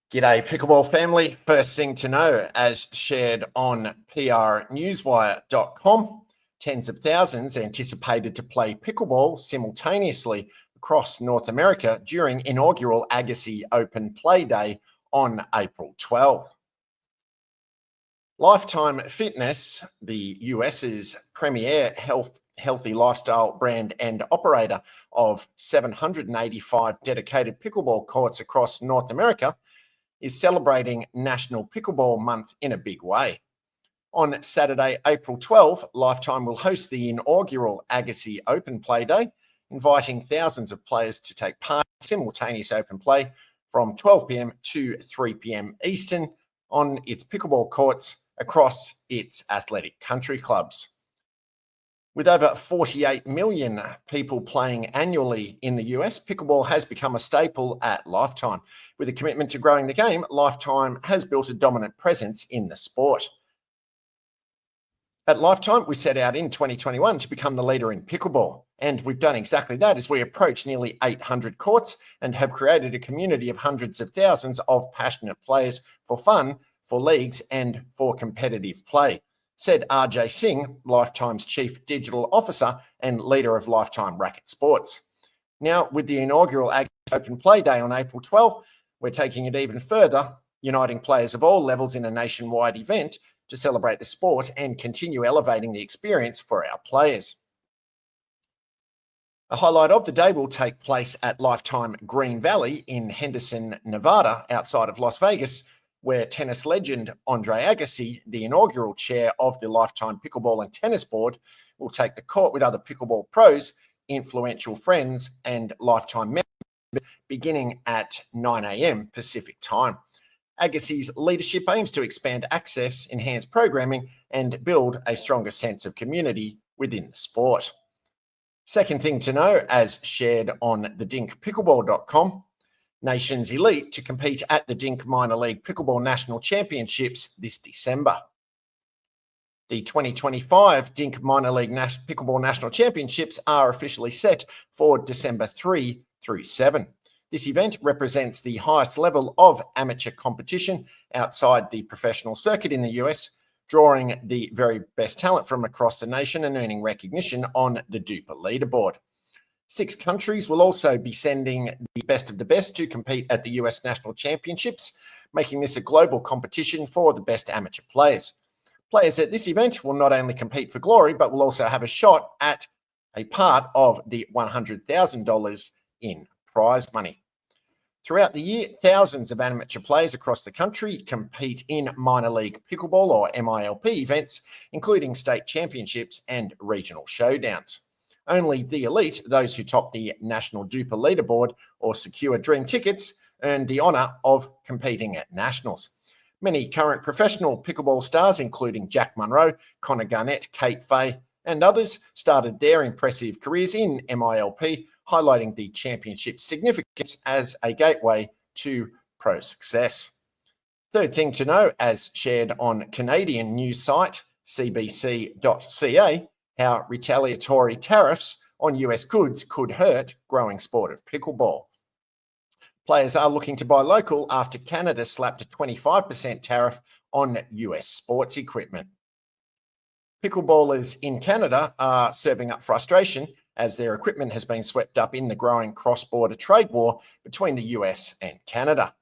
G'day, Pickleball family. First thing to know, as shared on prnewswire.com, tens of thousands anticipated to play pickleball simultaneously across North America during inaugural Agassi Open Play Day on April 12. Lifetime Fitness, the US's premier healthy lifestyle brand and operator of 785 dedicated pickleball courts across North America, is celebrating National Pickleball Month in a big way. On Saturday, April 12, Lifetime will host the inaugural Agassi Open Play Day, inviting thousands of players to take part in simultaneous open play from 12 p.m. to 3 p.m. Eastern on its pickleball courts across its athletic country clubs. With over 48 million people playing annually in the US, pickleball has become a staple at Lifetime. With a commitment to growing the game, Lifetime has built a dominant presence in the sport. At Lifetime, we set out in 2021 to become the leader in pickleball, and we've done exactly that as we approach nearly 800 courts and have created a community of hundreds of thousands of passionate players for fun, for leagues, and for competitive play, said RJ Singh, Lifetime's Chief Digital Officer and leader of Lifetime Racket Sports. Now, with the inaugural Agassi Open Play Day on April 12, we're taking it even further, uniting players of all levels in a nationwide event to celebrate the sport and continue elevating the experience for our players. A highlight of the day will take place at Lifetime Green Valley in Henderson, Nevada, outside of Las Vegas, where tennis legend Andre Agassi, the inaugural chair of the Lifetime Pickleball and Tennis Board, will take the court with other pickleball pros, influential friends, and Lifetime members beginning at 9 a.m. Pacific time. Agassi's leadership aims to expand access, enhance programming, and build a stronger sense of community within the sport. Second thing to know, as shared on thedinkpickleball.com, Nations Elite to compete at the Dink Minor League Pickleball National Championships this December. The 2025 Dink Minor League Pickleball National Championships are officially set for December 3 through 7. This event represents the highest level of amateur competition outside the professional circuit in the US, drawing the very best talent from across the nation and earning recognition on the DUPA leaderboard. 6 countries will also be sending the best of the best to compete at the US National Championships, making this a global competition for the best amateur players. Players at this event will not only compete for glory, but will also have a shot at a part of the $100,000 in prize money. Throughout the year, thousands of amateur players across the country compete in minor league pickleball or MILP events, including state championships and regional showdowns. Only the elite, those who top the national DUPA leaderboard or secure dream tickets, earn the honour of competing at nationals. Many current professional pickleball stars, including Jack Monroe, Connor Garnett, Kate Fay, and others, started their impressive careers in MILP, highlighting the championship's significance as a gateway to pro success. Third thing to know, as shared on Canadian news site cbc.ca, how retaliatory tariffs on US goods could hurt growing sport of pickleball. Players are looking to buy local after Canada slapped a 25% tariff on US sports equipment. Pickleballers in Canada are serving up frustration as their equipment has been swept up in the growing cross-border trade war between the US and Canada.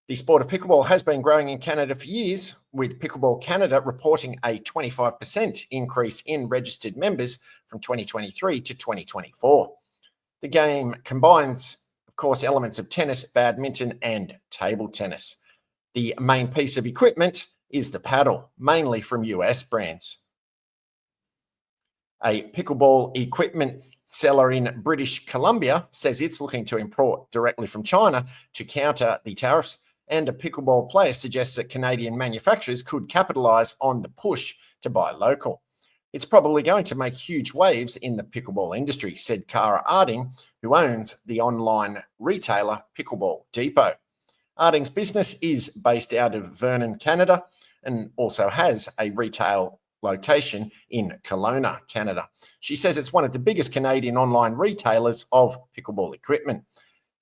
The sport of pickleball has been growing in Canada for years, with Pickleball Canada reporting a 25% increase in registered members from 2023 to 2024. The game combines, of course, elements of tennis, badminton, and table tennis. The main piece of equipment is the paddle, mainly from US brands. A pickleball equipment seller in British Columbia says it's looking to import directly from China to counter the tariffs, and a pickleball player suggests that Canadian manufacturers could capitalise on the push to buy local. It's probably going to make huge waves in the pickleball industry, said Cara Arding, who owns the online retailer Pickleball Depot. Arding's business is based out of Vernon, Canada, and also has a retail location in Kelowna, Canada. She says it's one of the biggest Canadian online retailers of pickleball equipment.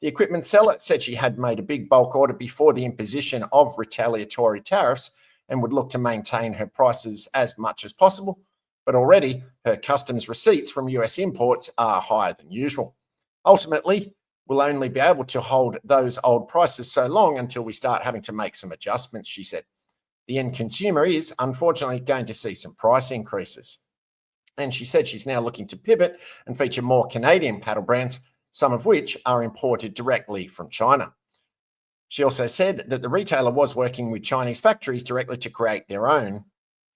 The equipment seller said she had made a big bulk order before the imposition of retaliatory tariffs and would look to maintain her prices as much as possible, but already her customs receipts from US imports are higher than usual. Ultimately, we'll only be able to hold those old prices so long until we start having to make some adjustments, she said. The end consumer is, unfortunately, going to see some price increases. And she said she's now looking to pivot and feature more Canadian paddle brands, some of which are imported directly from China. She also said that the retailer was working with Chinese factories directly to create their own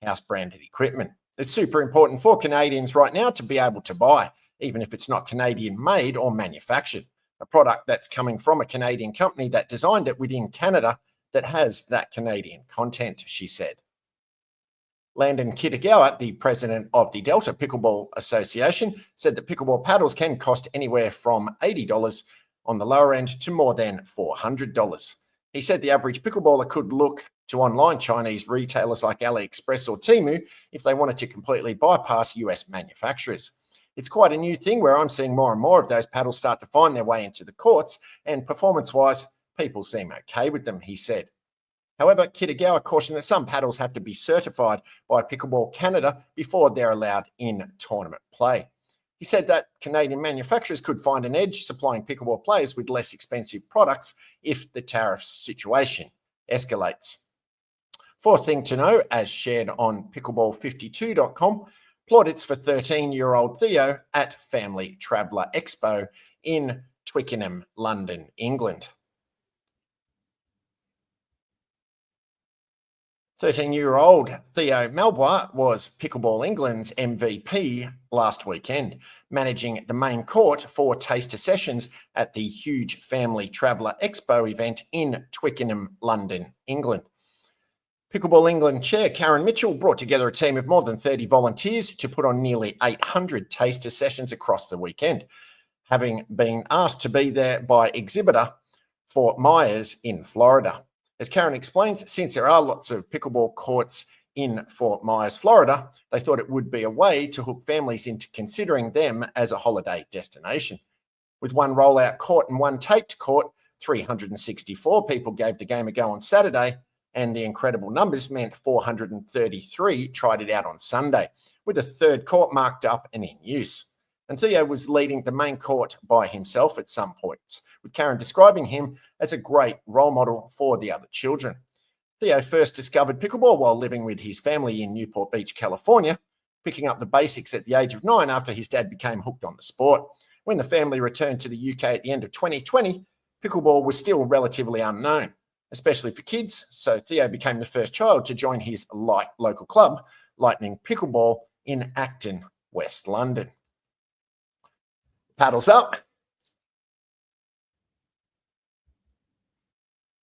house-branded equipment. It's super important for Canadians right now to be able to buy, even if it's not Canadian-made or manufactured, a product that's coming from a Canadian company that designed it within Canada that has that Canadian content, she said. Landon Kitagawa, the president of the Delta Pickleball Association, said that pickleball paddles can cost anywhere from $80 on the lower end to more than $400. He said the average pickleballer could look to online Chinese retailers like AliExpress or Temu if they wanted to completely bypass US manufacturers. It's quite a new thing where I'm seeing more and more of those paddles start to find their way into the courts, and performance-wise, people seem okay with them, he said. However, Kitagawa cautioned that some paddles have to be certified by Pickleball Canada before they're allowed in tournament play. He said that Canadian manufacturers could find an edge supplying pickleball players with less expensive products if the tariff situation escalates. Fourth thing to know, as shared on pickleball52.com, plaudits for 13-year-old Theo at Family Traveller Expo in Twickenham, London, England. 13-year-old Theo Malbois was Pickleball England's MVP last weekend, managing the main court for taster sessions at the huge Family Traveller Expo event in Twickenham, London, England. Pickleball England chair Karen Mitchell brought together a team of more than 30 volunteers to put on nearly 800 taster sessions across the weekend, having been asked to be there by exhibitor Fort Myers in Florida. As Karen explains, since there are lots of pickleball courts in Fort Myers, Florida, they thought it would be a way to hook families into considering them as a holiday destination. With one rollout court and one taped court, 364 people gave the game a go on Saturday, and the incredible numbers meant 433 tried it out on Sunday, with a third court marked up and in use. And Theo was leading the main court by himself at some points, with Karen describing him as a great role model for the other children. Theo first discovered pickleball while living with his family in Newport Beach, California, picking up the basics at the age of 9 after his dad became hooked on the sport. When the family returned to the UK at the end of 2020, pickleball was still relatively unknown, especially for kids, so Theo became the first child to join his local club, Lightning Pickleball, in Acton, West London. Paddles up.